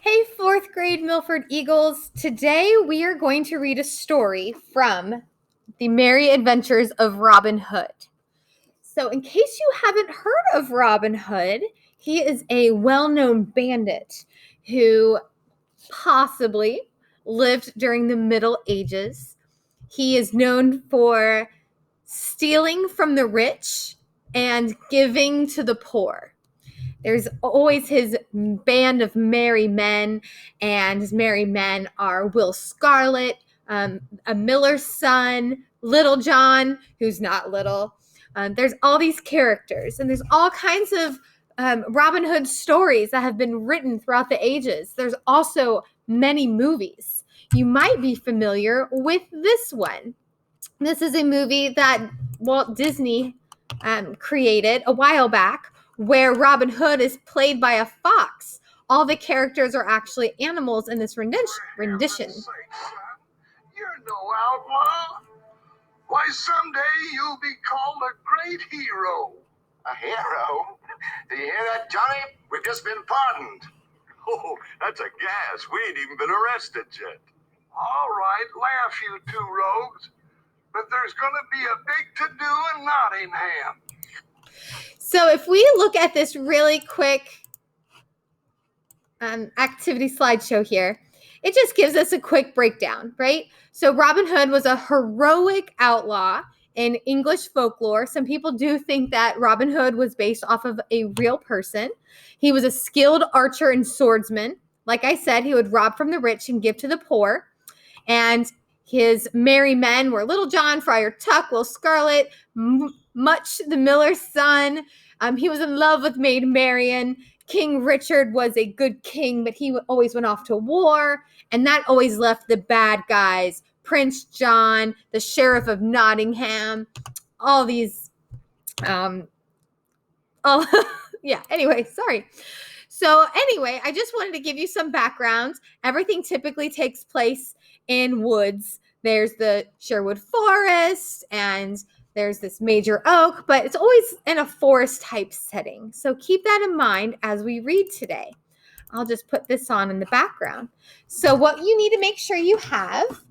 Hey, fourth grade Milford Eagles. Today we are going to read a story from The Merry Adventures of Robin Hood. So, in case you haven't heard of Robin Hood, he is a well known bandit who possibly lived during the Middle Ages. He is known for stealing from the rich and giving to the poor. There's always his band of merry men, and his merry men are Will Scarlet, a miller's son, Little John, who's not little. There's all these characters, and there's all kinds of Robin Hood stories that have been written throughout the ages. There's also many movies. You might be familiar with this one. This is a movie that Walt Disney created a while back, where Robin Hood is played by a fox. All the characters are actually animals in this rendition. You're no outlaw. Why, someday you'll be called a great hero. A hero? Do you hear that, Johnny? We've just been pardoned. Oh, that's a gas. We ain't even been arrested yet. All right, laugh, you two rogues. But there's going to be a big to-do in Nottingham. So if we look at this really quick activity slideshow here, it just gives us a quick breakdown, right? So Robin Hood was a heroic outlaw in English folklore. Some people do think that Robin Hood was based off of a real person. He was a skilled archer and swordsman. Like I said, he would rob from the rich and give to the poor. And his merry men were Little John, Friar Tuck, Will Scarlet, Much the miller's son. He was in love with Maid Marian. King Richard was a good king, but he always went off to war, and that always left the bad guys. Prince John, the Sheriff of Nottingham, all these, anyway, sorry. So anyway, I just wanted to give you some background. Everything typically takes place in woods. There's the Sherwood Forest, and there's this major oak, but it's always in a forest type setting. So keep that in mind as we read today. I'll just put this on in the background. So what you need to make sure you have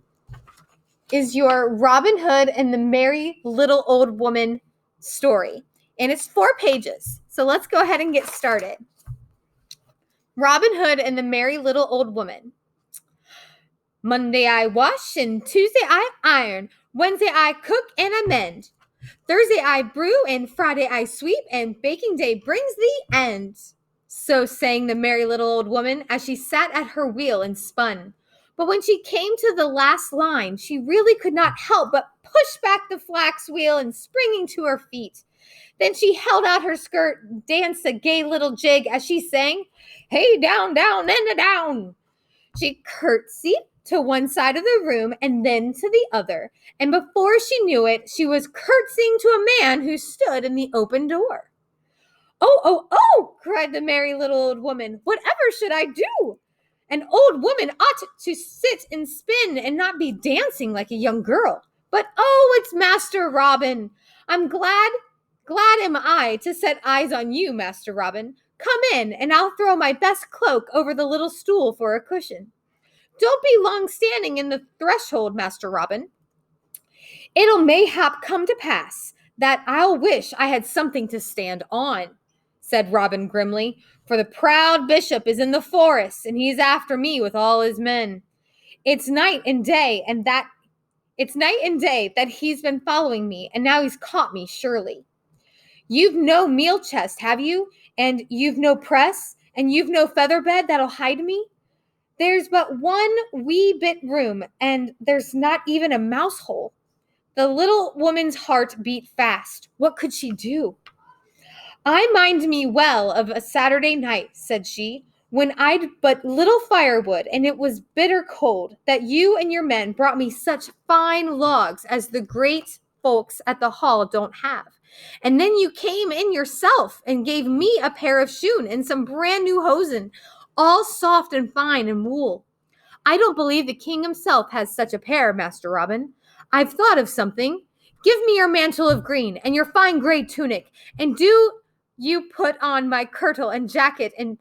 is your Robin Hood and the Merry Little Old Woman story. And it's 4 pages. So let's go ahead and get started. Robin Hood and the Merry Little Old Woman. Monday I wash, and Tuesday I iron. Wednesday I cook and I mend. Thursday I brew, and Friday I sweep, and baking day brings the end. So sang the merry little old woman as she sat at her wheel and spun. But when she came to the last line, she really could not help but push back the flax wheel and springing to her feet. Then she held out her skirt, danced a gay little jig as she sang, "Hey, down, down, and a down." She curtsied to one side of the room and then to the other, and before she knew it, she was curtsying to a man who stood in the open door. "Oh, oh, oh," cried the merry little old woman, "whatever should I do? An old woman ought to sit and spin and not be dancing like a young girl. But oh, it's Master Robin. I'm glad am I to set eyes on you, Master Robin. Come in, and I'll throw my best cloak over the little stool for a cushion. Don't be long standing in the threshold, Master Robin. It'll mayhap come to pass that I'll wish I had something to stand on," said Robin grimly, "for the proud bishop is in the forest, and he's after me with all his men. It's night and day that he's been following me, and now he's caught me surely. You've no meal chest, have you? And you've no press, and you've no feather bed that'll hide me? There's but one wee bit room, and there's not even a mouse hole." The little woman's heart beat fast. What could she do? "I mind me well of a Saturday night," said she, "when I'd but little firewood, and it was bitter cold, that you and your men brought me such fine logs as the great folks at the hall don't have. And then you came in yourself and gave me a pair of shoon and some brand new hosen, all soft and fine and wool. I don't believe the king himself has such a pair, Master Robin. I've thought of something. Give me your mantle of green and your fine gray tunic, and do you put on my kirtle and jacket and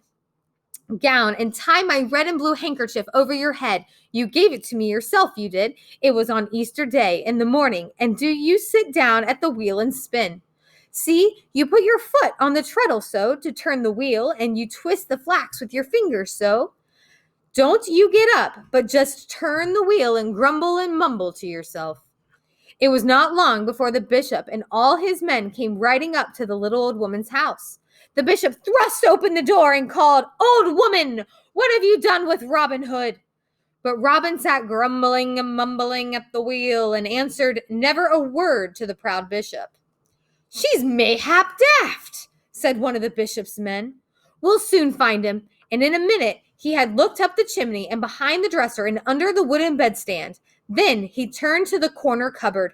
gown and tie my red and blue handkerchief over your head. You gave it to me yourself, you did. It was on Easter Day in the morning. And do you sit down at the wheel and spin? See, you put your foot on the treadle so to turn the wheel, and you twist the flax with your fingers so. Don't you get up, but just turn the wheel and grumble and mumble to yourself. It was not long before the bishop and all his men came riding up to the little old woman's house. The bishop thrust open the door and called, "Old woman, what have you done with Robin Hood?" But Robin sat grumbling and mumbling at the wheel and answered never a word to the proud bishop. "She's mayhap daft," said one of the bishop's men. "We'll soon find him." And in a minute, he had looked up the chimney and behind the dresser and under the wooden bedstand. Then he turned to the corner cupboard.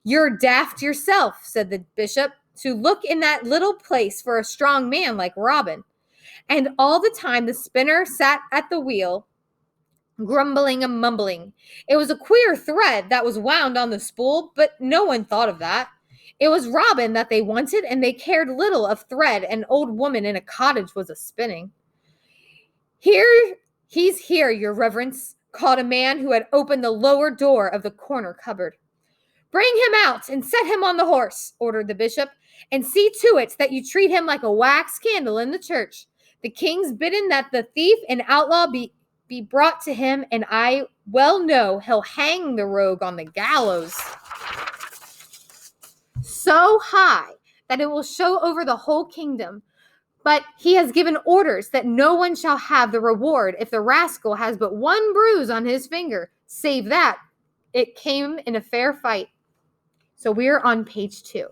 "You're daft yourself," said the bishop, "to look in that little place for a strong man like Robin." And all the time the spinner sat at the wheel, grumbling and mumbling. It was a queer thread that was wound on the spool, but no one thought of that. It was Robin that they wanted, and they cared little of thread an old woman in a cottage was a spinning. "He's here, your reverence," called a man who had opened the lower door of the corner cupboard. "Bring him out and set him on the horse," ordered the bishop, "and see to it that you treat him like a wax candle in the church. The king's bidden that the thief and outlaw be brought to him, and I well know he'll hang the rogue on the gallows so high that it will show over the whole kingdom. But he has given orders that no one shall have the reward if the rascal has but one bruise on his finger, save that it came in a fair fight." So we're on page 2.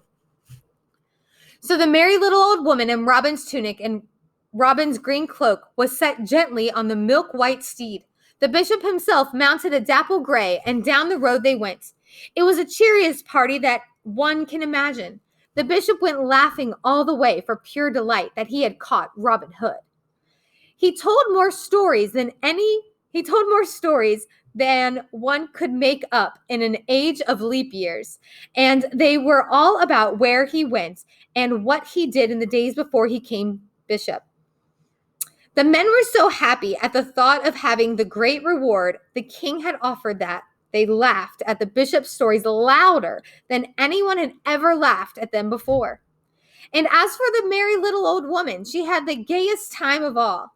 So the merry little old woman in Robin's tunic and Robin's green cloak was set gently on the milk-white steed. The bishop himself mounted a dapple gray, and down the road they went. It was the cheeriest party that one can imagine. The bishop went laughing all the way for pure delight that he had caught Robin Hood. He told more stories than one could make up in an age of leap years, and they were all about where he went and what he did in the days before he came bishop. The men were so happy at the thought of having the great reward the king had offered that they laughed at the bishop's stories louder than anyone had ever laughed at them before. And as for the merry little old woman, she had the gayest time of all.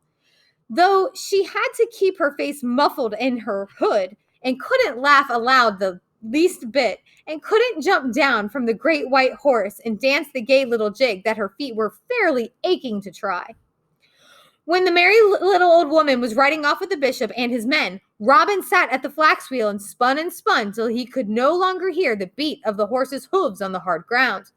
Though she had to keep her face muffled in her hood and couldn't laugh aloud the least bit and couldn't jump down from the great white horse and dance the gay little jig that her feet were fairly aching to try. When the merry little old woman was riding off with the bishop and his men, Robin sat at the flax wheel and spun till he could no longer hear the beat of the horse's hooves on the hard ground.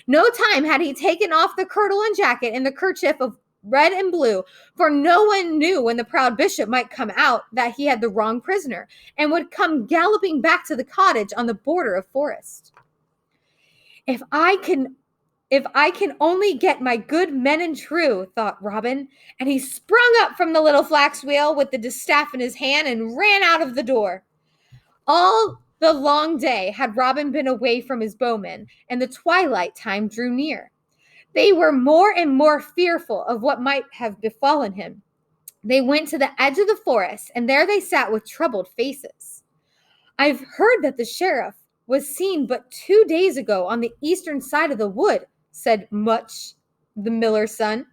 No time had he taken off the kirtle and jacket and the kerchief of red and blue, for no one knew when the proud bishop might come out that he had the wrong prisoner and would come galloping back to the cottage on the border of forest. If I can only get my good men and true, thought Robin, and he sprung up from the little flax wheel with the distaff in his hand and ran out of the door. All the long day had Robin been away from his bowmen, and the twilight time drew near. They were more and more fearful of what might have befallen him. They went to the edge of the forest, and there they sat with troubled faces. "I've heard that the sheriff was seen but 2 days ago on the eastern side of the wood," said Much, the miller's son.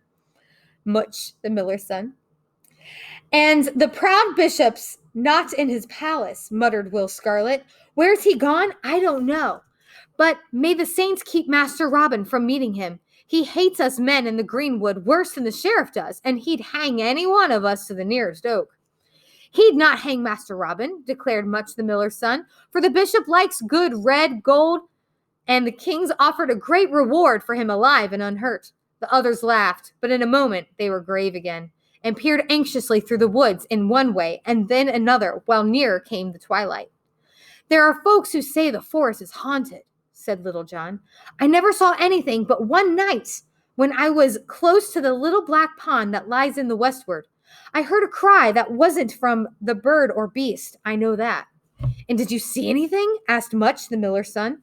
"And the proud bishop's not in his palace," muttered Will Scarlet. "Where's he gone? I don't know. But may the saints keep Master Robin from meeting him. He hates us men in the greenwood worse than the sheriff does, and he'd hang any one of us to the nearest oak." "He'd not hang Master Robin," declared Much the miller's son, "for the bishop likes good red gold, and the king's offered a great reward for him alive and unhurt." The others laughed, but in a moment they were grave again, and peered anxiously through the woods in one way and then another, while nearer came the twilight. "There are folks who say the forest is haunted," said Little John. "I never saw anything but one night when I was close to the little black pond that lies in the westward. I heard a cry that wasn't from the bird or beast, I know that." "And did you see anything?" asked Much, the miller's son.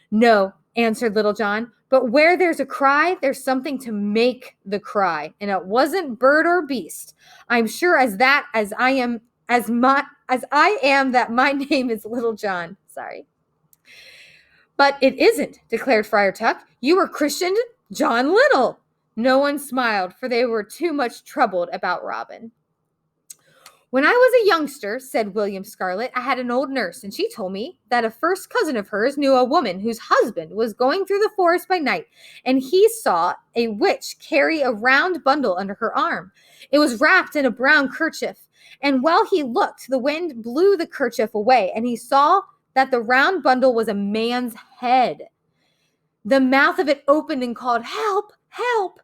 "No, answered Little John. But where there's a cry, there's something to make the cry. And it wasn't bird or beast. I'm sure as I am that my name is Little John. Sorry. But it isn't, declared Friar Tuck. You were christened John Little. No one smiled, for they were too much troubled about Robin. When I was a youngster, said William Scarlet, I had an old nurse, and she told me that a first cousin of hers knew a woman whose husband was going through the forest by night, and he saw a witch carry a round bundle under her arm. It was wrapped in a brown kerchief, and while he looked, the wind blew the kerchief away, and he saw that the round bundle was a man's head. The mouth of it opened and called, Help! Help!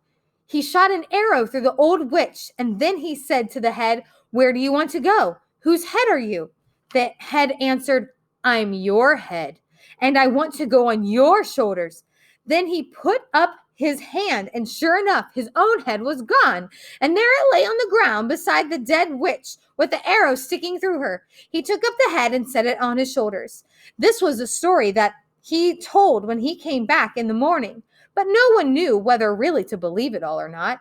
He shot an arrow through the old witch, and then he said to the head, Where do you want to go? Whose head are you? The head answered, I'm your head, and I want to go on your shoulders. Then he put up his hand, and sure enough, his own head was gone, and there it lay on the ground beside the dead witch, with the arrow sticking through her. He took up the head and set it on his shoulders. This was the story that he told when he came back in the morning, but no one knew whether really to believe it all or not.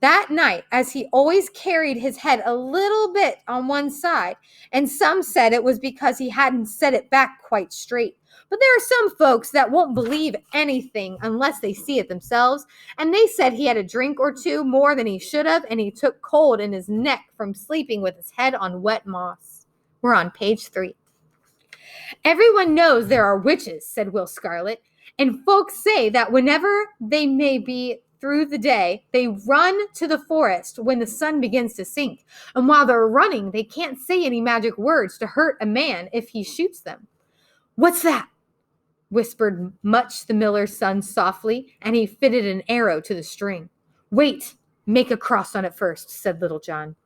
That night, as he always carried his head a little bit on one side, and some said it was because he hadn't set it back quite straight. But there are some folks that won't believe anything unless they see it themselves, and they said he had a drink or two more than he should have, and he took cold in his neck from sleeping with his head on wet moss. We're on page 3. Everyone knows there are witches, said Will Scarlet, and folks say that whenever they may be through the day, they run to the forest when the sun begins to sink. And while they're running, they can't say any magic words to hurt a man if he shoots them. What's that? Whispered Much the miller's son softly, and he fitted an arrow to the string. Wait, make a cross on it first, said Little John.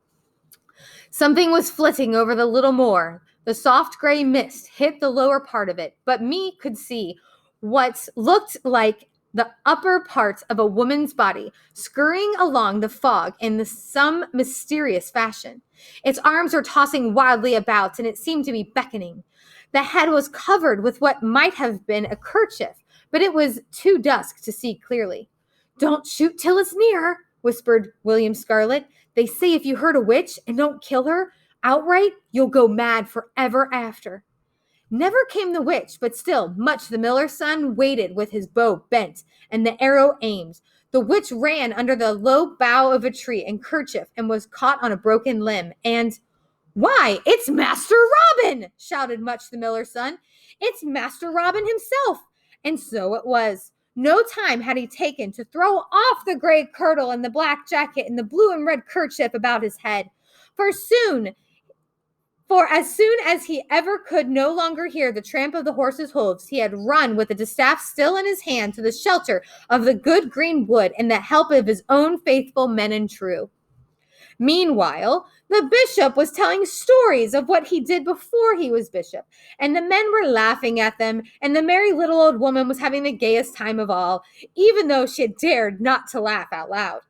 Something was flitting over the little moor. The soft gray mist hit the lower part of it, but me could see what looked like the upper parts of a woman's body scurrying along the fog in some mysterious fashion. Its arms were tossing wildly about, and it seemed to be beckoning. The head was covered with what might have been a kerchief, but it was too dusk to see clearly. Don't shoot till it's near, whispered William Scarlet. They say if you hurt a witch and don't kill her outright, you'll go mad forever after. Never came the witch, but still Much the miller's son waited with his bow bent and the arrow aimed. The witch ran under the low bough of a tree and kerchief and was caught on a broken limb. And, Why, it's Master Robin, shouted Much the miller's son. It's Master Robin himself. And so it was. No time had he taken to throw off the gray kirtle and the black jacket and the blue and red kerchief about his head. For as soon as he ever could no longer hear the tramp of the horse's hooves, he had run with the distaff still in his hand to the shelter of the good green wood and the help of his own faithful men and true. Meanwhile, the bishop was telling stories of what he did before he was bishop, and the men were laughing at them, and the merry little old woman was having the gayest time of all, even though she had dared not to laugh out loud.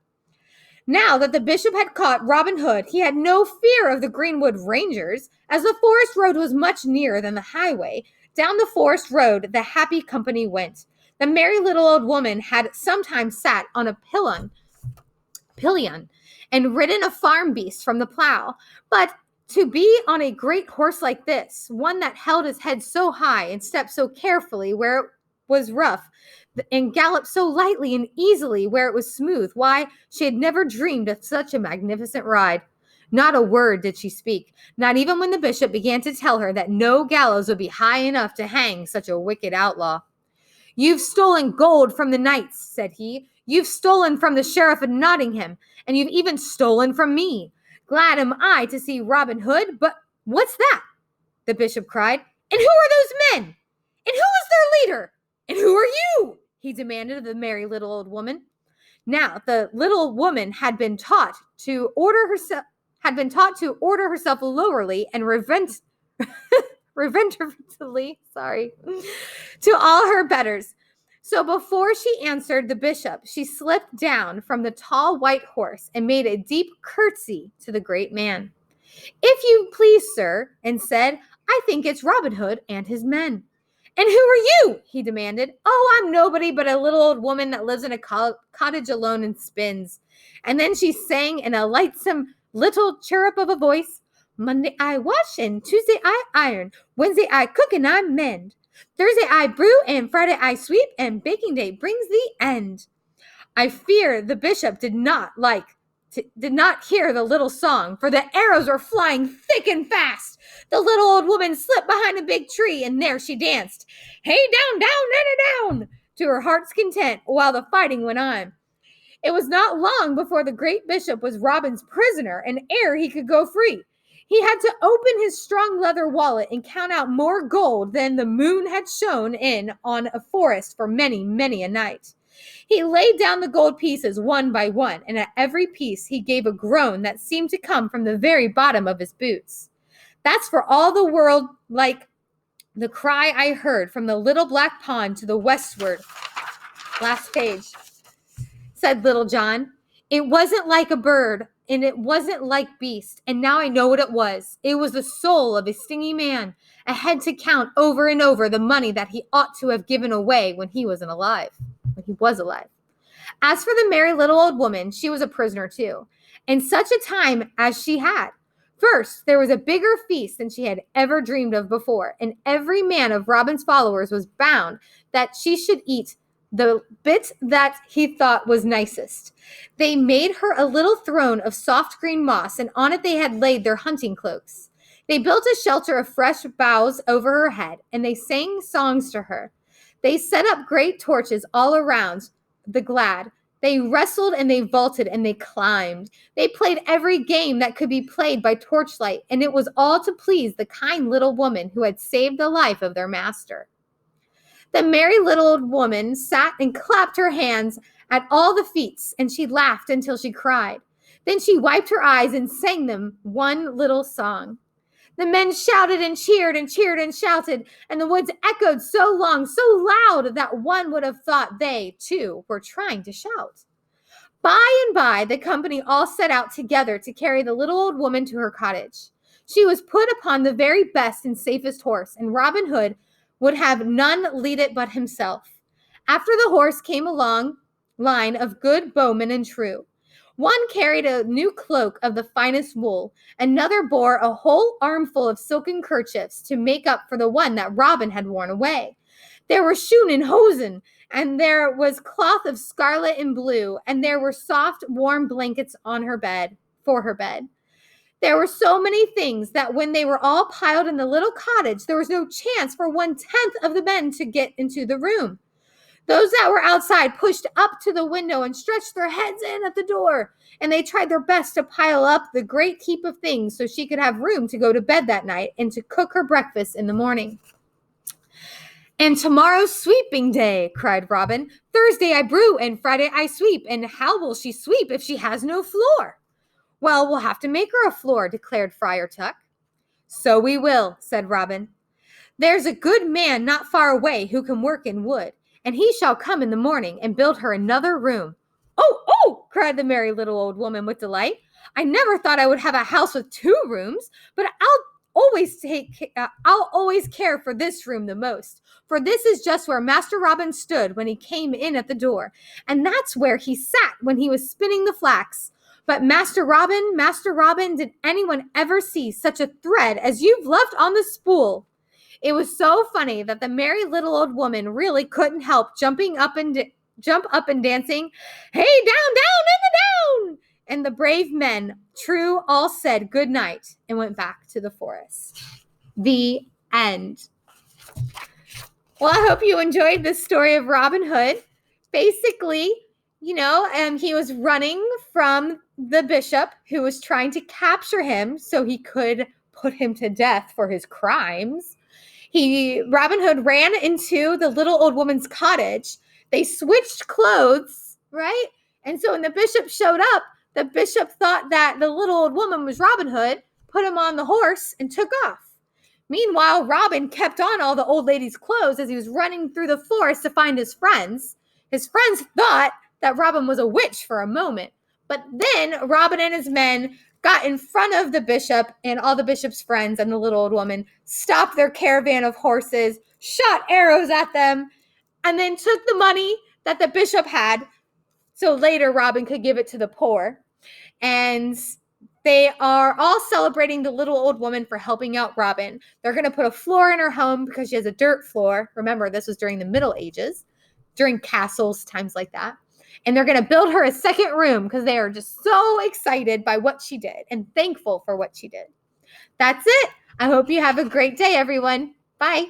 Now that the bishop had caught Robin Hood, he had no fear of the Greenwood Rangers, as the forest road was much nearer than the highway. Down the forest road the happy company went. The merry little old woman had sometimes sat on a pillion and ridden a farm beast from the plow, but to be on a great horse like this, one that held his head so high and stepped so carefully where it was rough, and galloped so lightly and easily where it was smooth, why, she had never dreamed of such a magnificent ride. Not a word did she speak, not even when the bishop began to tell her that no gallows would be high enough to hang such a wicked outlaw. You've stolen gold from the knights, said he. You've stolen from the sheriff of Nottingham, and you've even stolen from me. Glad am I to see Robin Hood, but what's that? The bishop cried. And who are those men? And who is their leader? And who are you? He demanded of the merry little old woman. Now the little woman had been taught to order herself lowerly and reverently, to all her betters. So before she answered the bishop, she slipped down from the tall white horse and made a deep curtsy to the great man. If you please, sir, and said, I think it's Robin Hood and his men. And who are you? He demanded. Oh, I'm nobody but a little old woman that lives in a cottage alone and spins. And then she sang in a lightsome little chirrup of a voice, Monday I wash and Tuesday I iron, Wednesday I cook and I mend, Thursday I brew and Friday I sweep, and baking day brings the end. I fear the bishop did not hear the little song, for the arrows were flying thick and fast. The little old woman slipped behind a big tree, and there she danced, hey down, down, and down, to her heart's content, while the fighting went on. It was not long before the great bishop was Robin's prisoner, and ere he could go free, he had to open his strong leather wallet and count out more gold than the moon had shone in on a forest for many, many a night. He laid down the gold pieces one by one, and at every piece he gave a groan that seemed to come from the very bottom of his boots. That's for all the world like the cry I heard from the little black pond to the westward. Last page, said Little John. It wasn't like a bird, and it wasn't like beast, and now I know what it was. It was the soul of a stingy man, a head to count over and over the money that he ought to have given away when he was alive. As for the merry little old woman, she was a prisoner too, and such a time as she had. First, there was a bigger feast than she had ever dreamed of before, and every man of Robin's followers was bound that she should eat the bit that he thought was nicest. They made her a little throne of soft green moss, and on it they had laid their hunting cloaks. They built a shelter of fresh boughs over her head, and they sang songs to her. They set up great torches all around the glad. They wrestled and they vaulted and they climbed. They played every game that could be played by torchlight, and it was all to please the kind little woman who had saved the life of their master. The merry little old woman sat and clapped her hands at all the feats, and she laughed until she cried. Then she wiped her eyes and sang them one little song. The men shouted and cheered and cheered and shouted, and the woods echoed so long, so loud, that one would have thought they, too, were trying to shout. By and by, the company all set out together to carry the little old woman to her cottage. She was put upon the very best and safest horse, and Robin Hood would have none lead it but himself. After the horse came a long line of good bowmen and true. One carried a new cloak of the finest wool. Another bore a whole armful of silken kerchiefs to make up for the one that Robin had worn away. There were shoon and hosen, and there was cloth of scarlet and blue, and there were soft, warm blankets on her bed, for her bed. There were so many things that when they were all piled in the little cottage, there was no chance for 1/10 of the men to get into the room. Those that were outside pushed up to the window and stretched their heads in at the door, and they tried their best to pile up the great heap of things so she could have room to go to bed that night and to cook her breakfast in the morning. And tomorrow's sweeping day, cried Robin. Thursday I brew and Friday I sweep, and how will she sweep if she has no floor? Well, we'll have to make her a floor, declared Friar Tuck. So we will, said Robin. There's a good man not far away who can work in wood, and he shall come in the morning and build her another room. Oh, oh, cried the merry little old woman with delight. I never thought I would have a house with 2 rooms, but I'll always care for this room the most, for this is just where Master Robin stood when he came in at the door, and that's where he sat when he was spinning the flax. But Master Robin, did anyone ever see such a thread as you've left on the spool? It was so funny that the merry little old woman really couldn't help jump up and dancing, hey, down, down, and down! And the brave men, true, all said good night and went back to the forest. The end. Well, I hope you enjoyed this story of Robin Hood. Basically, he was running from the bishop who was trying to capture him so he could put him to death for his crimes. Robin Hood ran into the little old woman's cottage. They switched clothes, right? And so when the bishop showed up, the bishop thought that the little old woman was Robin Hood, put him on the horse, and took off. Meanwhile, Robin kept on all the old lady's clothes as he was running through the forest to find his friends. His friends thought that Robin was a witch for a moment, but then Robin and his men got in front of the bishop and all the bishop's friends and the little old woman, stopped their caravan of horses, shot arrows at them, and then took the money that the bishop had so later Robin could give it to the poor. And they are all celebrating the little old woman for helping out Robin. They're going to put a floor in her home because she has a dirt floor. Remember, this was during the Middle Ages, during castles, times like that. And they're going to build her a second room because they are just so excited by what she did and thankful for what she did. That's it. I hope you have a great day, everyone. Bye.